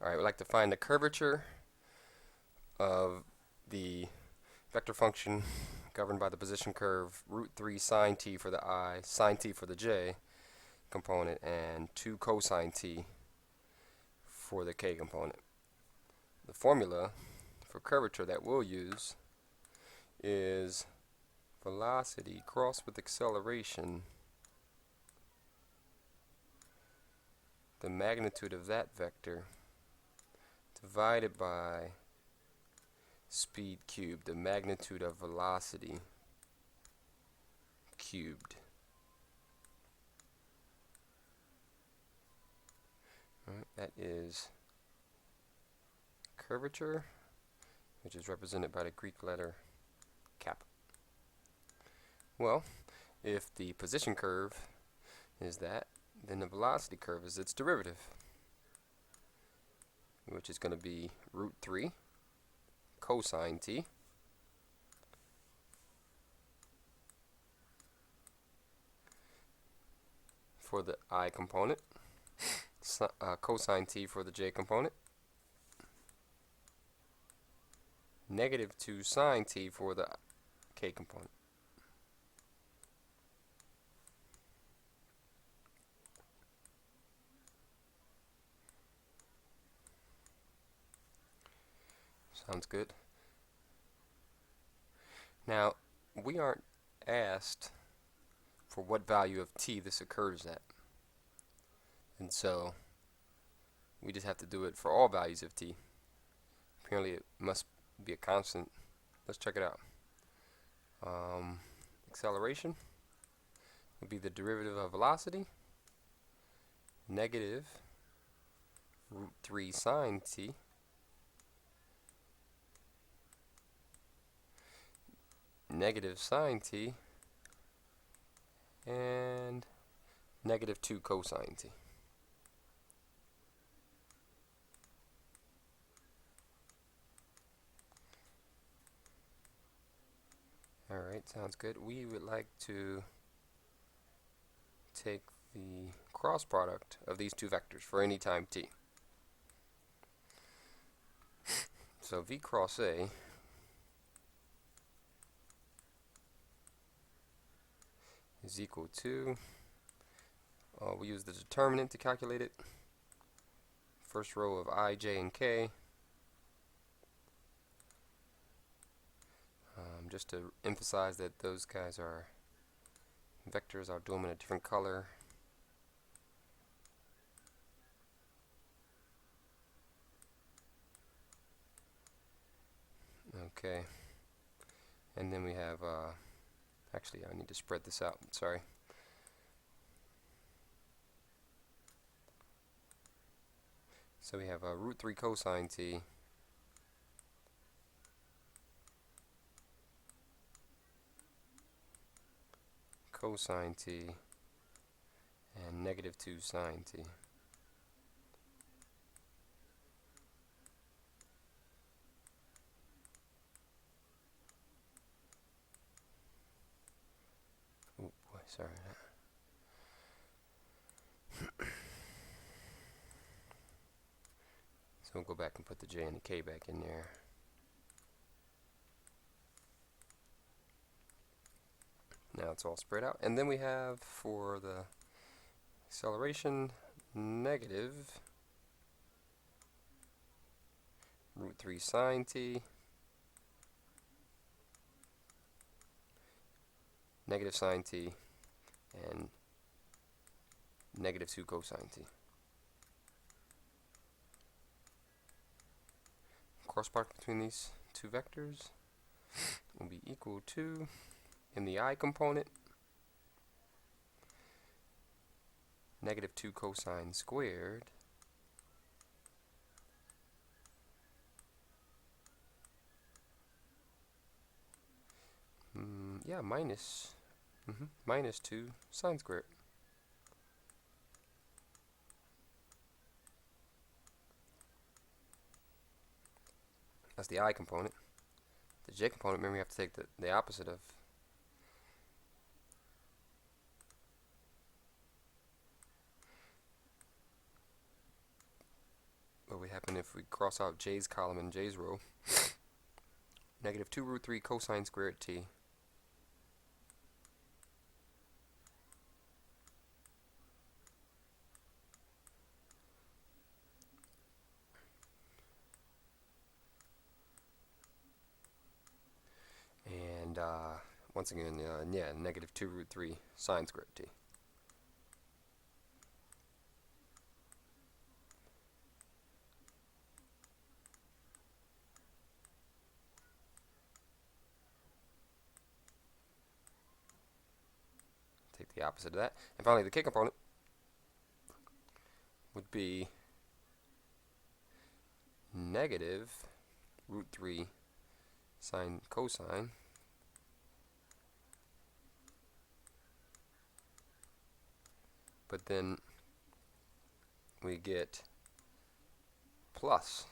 Alright, we'd like to find the curvature of the vector function governed by the position curve root 3 sine t for the I, sine t for the j component, and 2 cosine t for the k component. The formula for curvature that we'll use is velocity crossed with acceleration, the magnitude of that vector, divided by speed cubed, the magnitude of velocity cubed. Right, that is curvature, which is represented by the Greek letter kappa. Well, if the position curve is that, then the velocity curve is its derivative, which is going to be root 3 cosine t for the I component, cosine t for the j component, negative 2 sine t for the k component. Sounds good. Now, we aren't asked for what value of t this occurs at. And so, we just have to do it for all values of t. Apparently it must be a constant. Let's check it out. Acceleration would be the derivative of velocity, negative root 3 sine t negative sine t and negative 2 cosine t. Alright, sounds good. We would like to take the cross product of these two vectors for any time t. So v cross a is equal to, we use the determinant to calculate it. First row of I, j, and k. Just to emphasize that those guys are vectors, I'll do them in a different color. Okay. And then we have, actually I need to spread this out, sorry. So we have root 3 cosine t cosine t and negative 2 sine t. Oh boy, sorry. So we'll go back and put the j and the k back in there. Now it's all spread out. And then we have, for the acceleration, negative root 3 sine t negative sine t and negative 2 cosine t. Cross product between these two vectors will be equal to, in the I component, negative 2 cosine squared minus 2 sine squared. That's the I component. The j component, remember, we have to take the opposite of. But we have And if we cross out J's column and J's row, negative 2 root 3 cosine squared t and once again, yeah, negative 2 root 3 sine squared t. Take the opposite of that. And finally, the k component would be negative root 3 sine cosine but then we get plus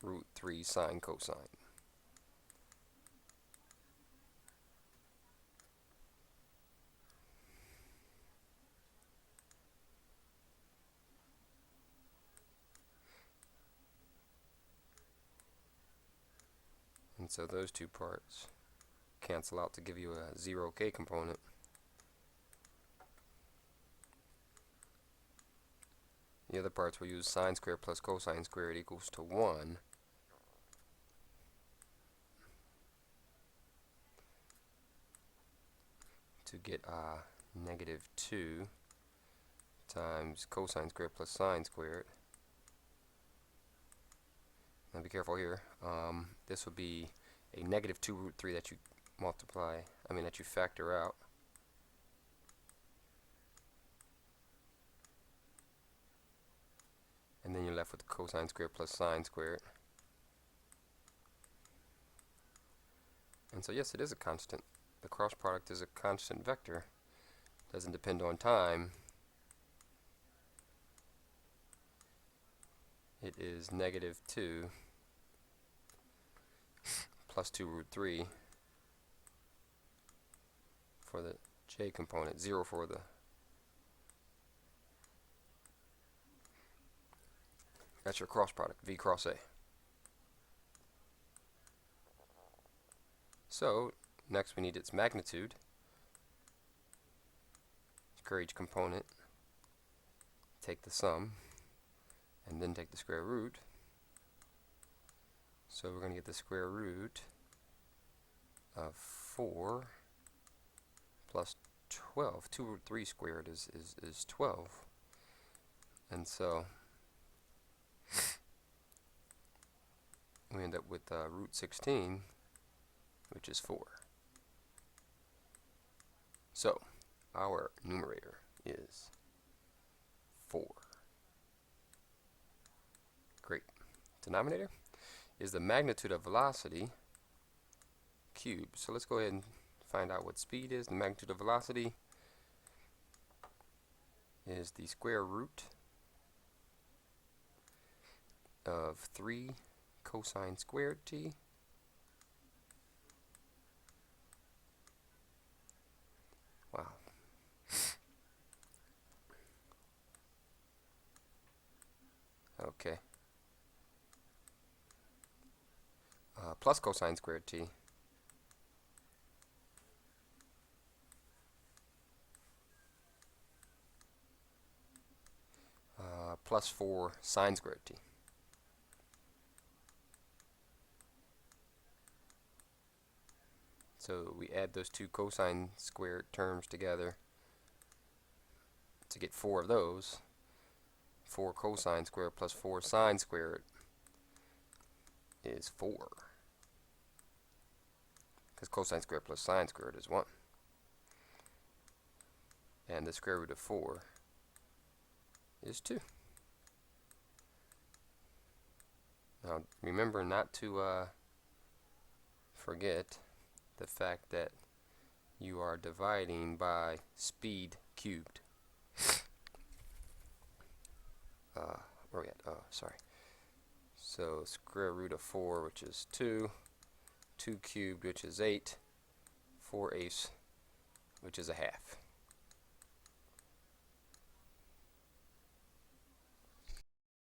root 3 sine cosine. And so those two parts cancel out to give you a 0k component. The other parts will use sine squared plus cosine squared equals to 1. To get negative 2 times cosine squared plus sine squared. Now be careful here. This would be a negative 2 root 3 that you that you factor out. And then you're left with cosine squared plus sine squared. And so yes, it is a constant. The cross product is a constant vector. Doesn't depend on time. It is negative 2 plus 2 root 3 for the j component, 0 for the that's your cross product, v cross a. So next we need its magnitude. Square each component, take the sum, and then take the square root. So we're going to get the square root of 4 plus 12. 2 root 3 squared is 12. And so we end up with root 16, which is 4. So our numerator is 4. Great. Denominator is the magnitude of velocity cubed. So let's go ahead and find out what speed is. The magnitude of velocity is the square root of 3 cosine squared t wow. Okay. Plus cosine squared t plus 4 sine squared t. So we add those two cosine squared terms together to get 4 of those. 4 cosine squared plus 4 sine squared is 4. Because cosine squared plus sine squared is 1. And the square root of 4 is 2. Now remember not to forget the fact that you are dividing by speed cubed. Where are we at? Oh, sorry. So square root of 4, which is 2, 2 cubed, which is 8, 4/8, which is a half.